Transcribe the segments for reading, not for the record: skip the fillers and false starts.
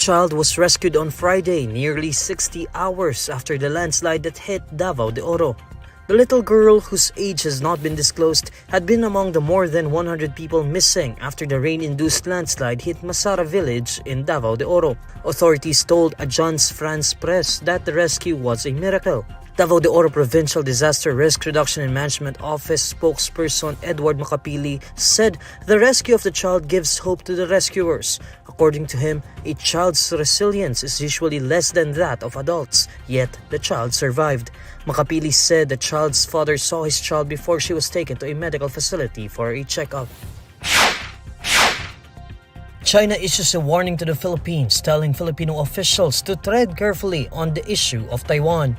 child was rescued on Friday, nearly 60 hours after the landslide that hit Davao de Oro. The little girl, whose age has not been disclosed, had been among the more than 100 people missing after the rain-induced landslide hit Masara village in Davao de Oro. Authorities told Agence France Presse that the rescue was a miracle. Davao de Oro Provincial Disaster Risk Reduction and Management Office spokesperson Edward Makapili said the rescue of the child gives hope to the rescuers. According to him, a child's resilience is usually less than that of adults, yet the child survived. Makapili said the child's father saw his child before she was taken to a medical facility for a checkup. China issues a warning to the Philippines, telling Filipino officials to tread carefully on the issue of Taiwan.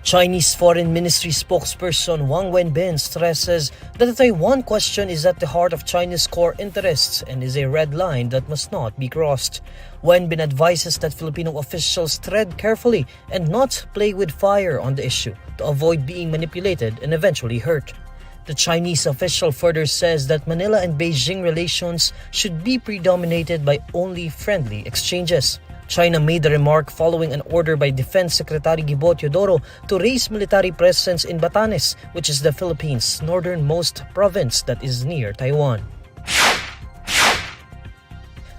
Chinese Foreign Ministry spokesperson Wang Wenbin stresses that the Taiwan question is at the heart of China's core interests and is a red line that must not be crossed. Wenbin advises that Filipino officials tread carefully and not play with fire on the issue to avoid being manipulated and eventually hurt. The Chinese official further says that Manila and Beijing relations should be predominated by only friendly exchanges. China made the remark following an order by Defense Secretary Davao to raise military presence in Batanes, which is the Philippines' northernmost province that is near Taiwan.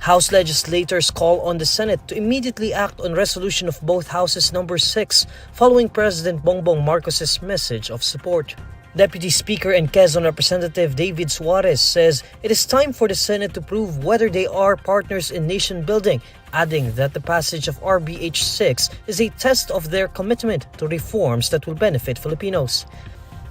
House legislators call on the Senate to immediately act on resolution of both houses number 6 following President Bongbong Marcos's message of support. Deputy Speaker and Quezon Representative David Suarez says it is time for the Senate to prove whether they are partners in nation building, adding that the passage of RBH 6 is a test of their commitment to reforms that will benefit Filipinos.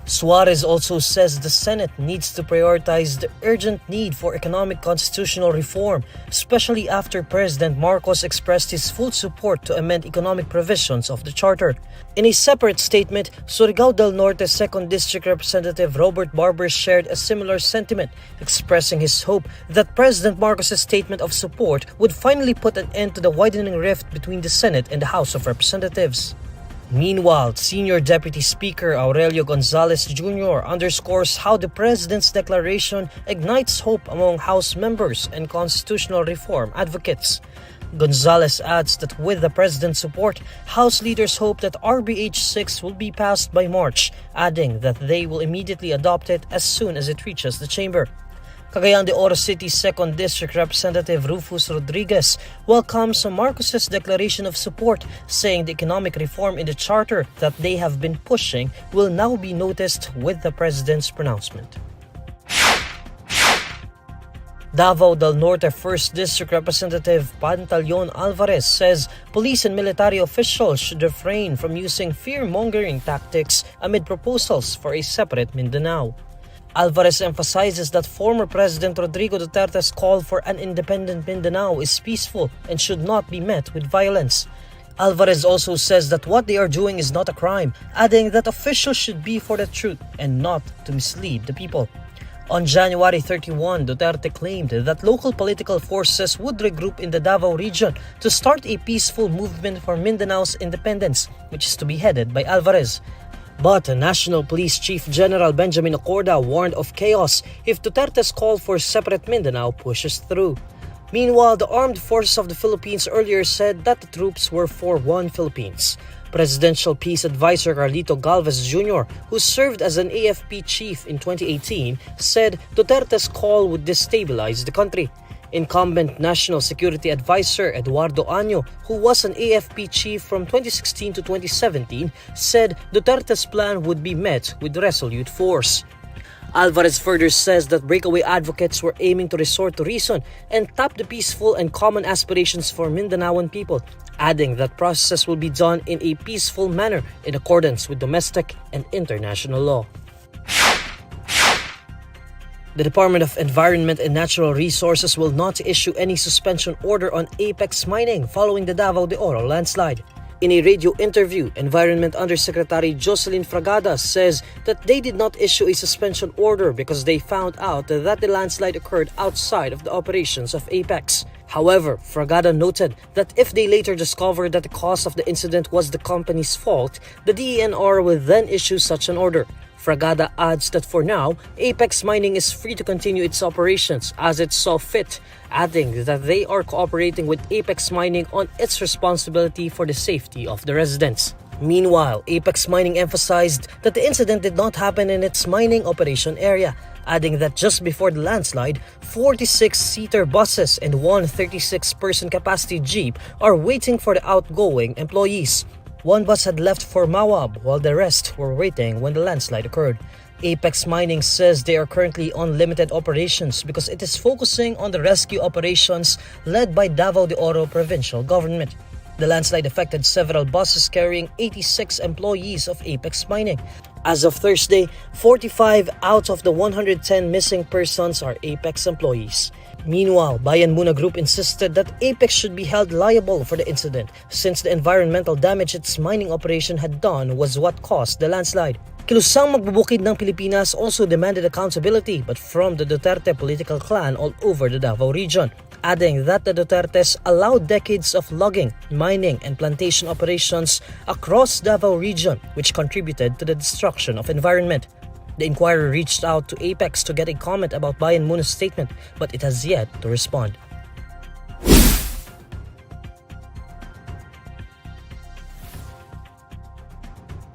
Suarez also says the Senate needs to prioritize the urgent need for economic constitutional reform, especially after President Marcos expressed his full support to amend economic provisions of the Charter. In a separate statement, Surigao del Norte 2nd District Representative Robert Barber shared a similar sentiment, expressing his hope that President Marcos's statement of support would finally put an end to the widening rift between the Senate and the House of Representatives. Meanwhile, Senior Deputy Speaker Aurelio Gonzalez Jr. underscores how the President's declaration ignites hope among House members and constitutional reform advocates. Gonzalez adds that with the President's support, House leaders hope that RBH 6 will be passed by March, adding that they will immediately adopt it as soon as it reaches the chamber. Cagayan de Oro City 2nd District Representative Rufus Rodriguez welcomes Marcos's declaration of support, saying the economic reform in the Charter that they have been pushing will now be noticed with the President's pronouncement. Davao del Norte 1st District Representative Pantaleon Alvarez says police and military officials should refrain from using fear-mongering tactics amid proposals for a separate Mindanao. Alvarez emphasizes that former President Rodrigo Duterte's call for an independent Mindanao is peaceful and should not be met with violence. Alvarez also says that what they are doing is not a crime, adding that officials should be for the truth and not to mislead the people. On January 31, Duterte claimed that local political forces would regroup in the Davao region to start a peaceful movement for Mindanao's independence, which is to be headed by Alvarez. But National Police Chief General Benjamin Ocorda warned of chaos if Duterte's call for separate Mindanao pushes through. Meanwhile, the Armed Forces of the Philippines earlier said that the troops were for one Philippines. Presidential Peace Advisor Carlito Galvez Jr., who served as an AFP chief in 2018, said Duterte's call would destabilize the country. Incumbent National Security Advisor Eduardo Anew, who was an AFP chief from 2016 to 2017, said Duterte's plan would be met with resolute force. Alvarez further says that breakaway advocates were aiming to resort to reason and tap the peaceful and common aspirations for Mindanaoan people, adding that processes will be done in a peaceful manner in accordance with domestic and international law. The Department of Environment and Natural Resources will not issue any suspension order on apex mining following the Davao de Oro landslide. In a radio interview, Environment Undersecretary Jocelyn Fragada says that they did not issue a suspension order because they found out that the landslide occurred outside of the operations of Apex. However, Fragada noted that if they later discovered that the cause of the incident was the company's fault, the DENR will then issue such an order. Fragada adds that for now, Apex Mining is free to continue its operations as it saw fit, adding that they are cooperating with Apex Mining on its responsibility for the safety of the residents. Meanwhile, Apex Mining emphasized that the incident did not happen in its mining operation area, adding that just before the landslide, 46-seater buses and one 36-person capacity jeep are waiting for the outgoing employees. One bus had left for Mawab while the rest were waiting when the landslide occurred. Apex Mining says they are currently on limited operations because it is focusing on the rescue operations led by Davao de Oro provincial government. The landslide affected several buses carrying 86 employees of Apex Mining. As of Thursday, 45 out of the 110 missing persons are Apex employees. Meanwhile, Bayan Muna Group insisted that Apex should be held liable for the incident since the environmental damage its mining operation had done was what caused the landslide. Kilusang magbubukid ng Pilipinas also demanded accountability but from the Duterte political clan all over the Davao region, adding that the Dutertes allowed decades of logging, mining, and plantation operations across Davao region which contributed to the destruction of environment. The Inquirer reached out to Apex to get a comment about Bayan Muna's statement, but it has yet to respond.